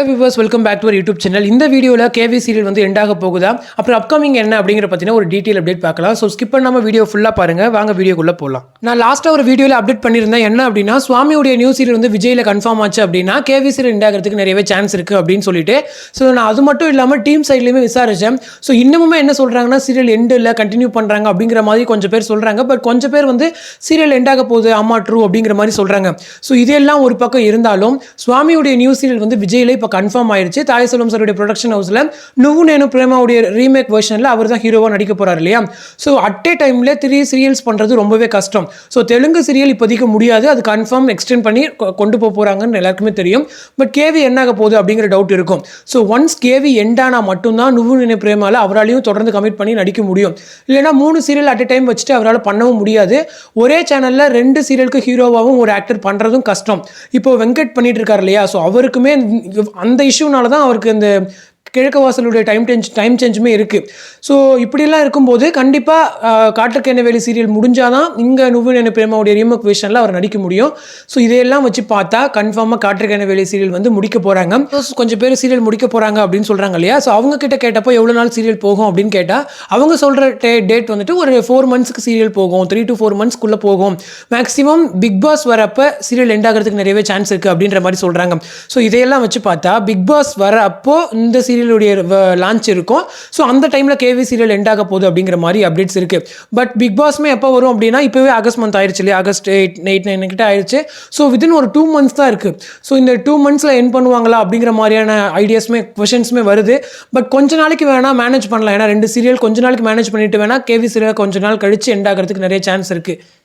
Viewers welcome back to our YouTube channel. இந்த வீடியோவில் KV serial வந்து எண்டாக போகுதா, அப்புறம் அப்கமிங் என்ன அப்படிங்கிற பற்றின ஒரு டீட்டெயில் அப்டேட் பார்க்கலாம். ஸோ ஸ்கிப் பண்ணாமல் வீடியோ ஃபுல்லாக பாருங்கள். வாங்க வீடியோக்குள்ளே போகலாம். நான் லாஸ்ட்டாக ஒரு வீடியோவில் அப்டேட் பண்ணியிருந்தேன். என்ன அப்படின்னா, சுவாமியுடைய நியூ சீரியல் வந்து விஜயில் கன்ஃபார்ம் ஆச்சு அப்படின்னா கேவி சீரியல் எண்டாகிறதுக்கு நிறையவே சான்ஸ் இருக்குது அப்படின்னு சொல்லிட்டு, ஸோ நான் அது மட்டும் இல்லாமல் டீம் சைட்லேயுமே விசாரித்தேன். ஸோ இன்னமுமே என்ன சொல்கிறாங்கன்னா, சீரியல் எண்டு இல்லை கண்டினியூ பண்ணுறாங்க அப்படிங்கிற மாதிரி கொஞ்சம் பேர் சொல்கிறாங்க. பட் கொஞ்சம் பேர் வந்து சீரியல் எண்டாக போகுது அம்மா ட்ரூ அப்படிங்கிற மாதிரி சொல்கிறாங்க. ஸோ இதெல்லாம் ஒரு பக்கம் இருந்தாலும் சுவாமியுடைய நியூ சீரியல் வந்து விஜயிலே இப்போ கன்ஃபார்ம் ஆயிடுச்சு. தாய் செல்வம் சாருடைய ப்ரொடக்ஷன் ஹவுஸில் நுவ்வு நேனு பிரேமாவுடைய ரீமேக் வெர்ஷனில் அவர் தான் ஹீரோவாக நடிக்க போகிறார் இல்லையா. ஸோ அட் ஏ டைமில் 3 சீரியல்ஸ் பண்ணுறது ரொம்பவே கஷ்டம். ஸோ தெலுங்கு சீரியல் இப்போதைக்கு முடியாது, அது கன்ஃபார்ம் எக்ஸ்டெண்ட் பண்ணி கொண்டு போகிறாங்கன்னு எல்லாருக்குமே தெரியும். பட் கேவி என்னாக போகுது அப்படிங்கிற டவுட் இருக்கும். ஸோ ஒன்ஸ் கேவி எண்டானா மட்டும்தான் நுவ்வு நேனு பிரேமாவில் அவராலையும் தொடர்ந்து கமிட் பண்ணி நடிக்க முடியும். இல்லைனா 3 சீரியல் அட் ஏ டைம் வச்சுட்டு அவரால் பண்ணவும் முடியாது. ஒரே சேனலில் 2 சீரியலுக்கு ஹீரோவாகவும் ஒரு ஆக்டர் பண்ணுறதும் கஷ்டம். இப்போ வெங்கட் பண்ணிட்டு இருக்காரு இல்லையா. ஸோ அவருக்குமே அந்த இஷ்யூனால தான் அவருக்கு இந்த கிழக்கு வாசலுடைய டைம் சேஞ்சுமே இருக்குது. ஸோ இப்படிலாம் இருக்கும்போது கண்டிப்பாக காற்றுக்கெண்ணவேலி சீரியல் முடிஞ்சால் தான் இங்கே நுவ்வு நேனு பிரேமாவுடைய ரீமேக் வெர்ஷனில் அவர் நடிக்க முடியும். ஸோ இதையெல்லாம் வச்சு பார்த்தா கன்ஃபார்மாக காற்றுக்கெண்ணவேலி சீரியல் வந்து முடிக்க போகிறாங்க. கொஞ்சம் பேர் சீரியல் முடிக்க போகிறாங்க அப்படின்னு சொல்கிறாங்க இல்லையா. ஸோ அவங்க கிட்ட கேட்டப்போ எவ்வளோ நாள் சீரியல் போகும் அப்படின்னு கேட்டால் அவங்க சொல்கிற டேட் வந்துட்டு ஒரு 4 monthsக்கு சீரியல் போகும், 3 to 4 monthsக்குள்ளே போகும். மேக்ஸிமம் பிக் பாஸ் வரப்போ சீரியல் எண்ட் ஆகிறதுக்கு நிறையவே சான்ஸ் இருக்குது அப்படின்ற மாதிரி சொல்கிறாங்க. ஸோ இதையெல்லாம் வச்சு பார்த்தா பிக் பாஸ் வர அப்போ இந்த சீரியலுடைய லான்ச் இருக்கும். ஸோ அந்த டைமில் கேவி சீரியல் எண்ட் ஆக போகுது அப்படிங்கிற மாதிரி அப்டேட்ஸ் இருக்குது. பட் பிக் பாஸ்மே எப்போ வரும் அப்படின்னா இப்போவே ஆகஸ்ட் மந்த் ஆயிடுச்சு இல்லையா. ஆகஸ்ட் 8-9 கிட்ட ஆயிடுச்சு. ஸோ வித்தின் ஒரு 2 months தான் இருக்குது. ஸோ இந்த 2 monthsல எண்ட் பண்ணுவாங்களா அப்படிங்கிற மாதிரியான ஐடியாஸ்மே கொஷின்ஸுமே வருது. பட் கொஞ்ச நாளைக்கு வேணால் மேனேஜ் பண்ணலாம். ஏன்னா 2 சீரியல் கொஞ்ச நாளைக்கு மேனேஜ் பண்ணிட்டு வேணால் கேவி சீரியல் கொஞ்ச நாள் கழிச்சு எண்ட் ஆகிறதுக்கு நிறைய சான்ஸ் இருக்குது.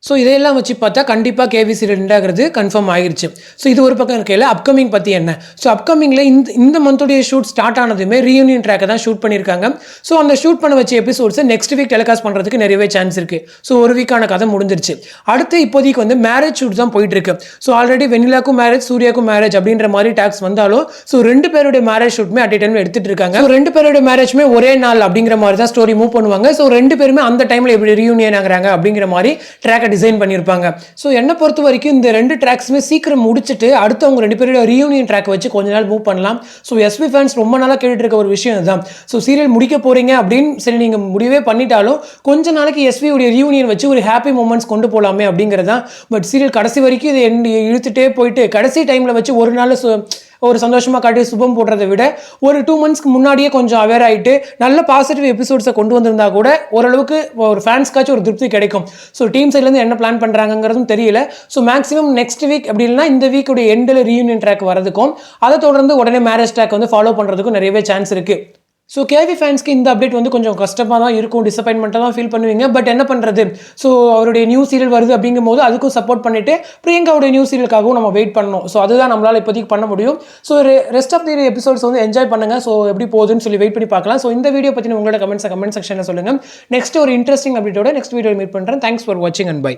ஸோ இதையெல்லாம் வச்சு பார்த்தா கண்டிப்பாக கேவி சீரியல் எண்டாகிறது கன்ஃபார்ம் ஆகிருச்சு. ஸோ இது ஒரு பக்கம் இருக்கையில் அப்கமிங் பற்றி என்ன. ஸோ அப்கமிங்கில் இந்த மந்தோடைய ஷூட் ஸ்டார்ட் ஆனதுமே ரீயூனியன் ட்ராக்கை தான் ஷூட் பண்ணியிருக்காங்க. ஸோ அந்த ஷூட் பண்ண வச்ச எபிசோட்ஸை நெக்ஸ்ட் வீக் டெலிகாஸ்ட் பண்ணுறதுக்கு நிறையவே சான்ஸ் இருக்குது. ஸோ ஒரு வீக்கான கதை முடிஞ்சிருச்சு. அடுத்து இப்போதைக்கு வந்து மேரேஜ் ஷூட் தான் போயிட்டுருக்கு. ஸோ ஆல்ரெடி வெண்ணிலாக்கும் மேரேஜ் சூர்யாக்கும் மேரேஜ் அப்படின்ற மாதிரி டாக்ஸ் வந்தாலும் ஸோ 2 பேருடைய மேரேஜ் ஷூட்மே அட் டைமில் எடுத்துகிட்டு இருக்காங்க. ஸோ 2 பேருடைய மேரேஜ்மே ஒரே நாள் அப்படிங்கிற மாதிரி தான் ஸ்டோரி மூவ் பண்ணுவாங்க. ஸோ 2 பேருமே அந்த டைமில் எப்படி ரீயூனியன் ஆகிறாங்க அப்படிங்கிற மாதிரி ட்ராக்கை டிசைன் பண்ணியிருப்பாங்க. ஸோ என்னை பொறுத்த வரைக்கும் இந்த 2 ட்ராக்ஸுமே சீக்கிரம் முடிச்சுட்டு அடுத்து அவங்க 2 பேரோட ரீயூனியன் ட்ராக் வச்சு கொஞ்ச நாள் மூவ் பண்ணலாம். ஸோ எஸ்பி ஃபேன்ஸ் ரொம்ப நாளாக கேட்டுட்டு இருக்க ஒரு விஷயம் இதுதான். ஸோ சீரியல் முடிக்க போகிறீங்க அப்படின்னு சரி நீங்கள் முடிவே பண்ணிட்டாலும் கொஞ்ச நாளைக்கு எஸ்பியுடைய ரீயூனியன் வச்சு ஒரு ஹாப்பி மூமெண்ட்ஸ் கொண்டு போகலாமே அப்படிங்கிறதான். பட் சீரியல் கடைசி வரைக்கும் இதை இழுத்துட்டே போயிட்டு கடைசி டைமில் வச்சு ஒரு நாள் ஒரு சந்தோஷமாக காட்டி சுபம் போடுறதை விட ஒரு 2 monthsக்கு முன்னாடியே கொஞ்சம் அவேர் ஆகிட்டு நல்ல பாசிட்டிவ் எபிசோட்ஸை கொண்டு வந்திருந்தா கூட ஓரளவுக்கு ஒரு ஃபேன்ஸ்க்காச்சும் ஒரு திருப்தி கிடைக்கும். ஸோ டீம் சைட்லேருந்து என்ன பிளான் பண்ணுறாங்கிறதும் தெரியல. ஸோ மேக்ஸிமம் நெக்ஸ்ட் வீக் அப்படி இல்லைனா இந்த வீக்குடைய எண்டில் ரீயூனியன் ட்ராக் வரதுக்கும் அதை தொடர்ந்து உடனே மேரேஜ் ட்ராக் வந்து ஃபாலோ பண்ணுறதுக்கும் நிறையவே சான்ஸ் இருக்குது. ஸோ கேவி ஃபேன்ஸ்க்கு இந்த அப்டேட் வந்து கொஞ்சம் கஷ்டமாக தான் இருக்கும், டிசப்பாயின்மெண்ட்டாக தான் ஃபீல் பண்ணுவீங்க. பட் என்ன பண்ணுறது. ஸோ அவருடைய நியூ சீரியல் வருது அப்படிங்கும் போது அதுக்கும் சப்போர்ட் பண்ணிவிட்டு பிரியங்காவுடைய நியூ சீரியலுக்காகவும் நம்ம வெயிட் பண்ணணும். ஸோ அதுதான் நம்மளால் இப்போதைக்கு பண்ண முடியும். So rest of the episodes வந்து என்ஜாய் பண்ணுங்கள். ஸோ எப்படி போகுதுன்னு சொல்லி வெயிட் பண்ணி பார்க்கலாம். ஸோ இந்த வீடியோ பற்றி உங்களோட கமெண்ட் செக்ஷனில் சொல்லுங்கள். நெக்ஸ்ட் ஒரு இன்ட்ரெஸ்டிங் அப்டேட்டோட நெக்ஸ்ட் வீடியோ மீட் பண்ணுறேன். தேங்க்ஸ் ஃபார் வாட்சிங் அண்ட் பை.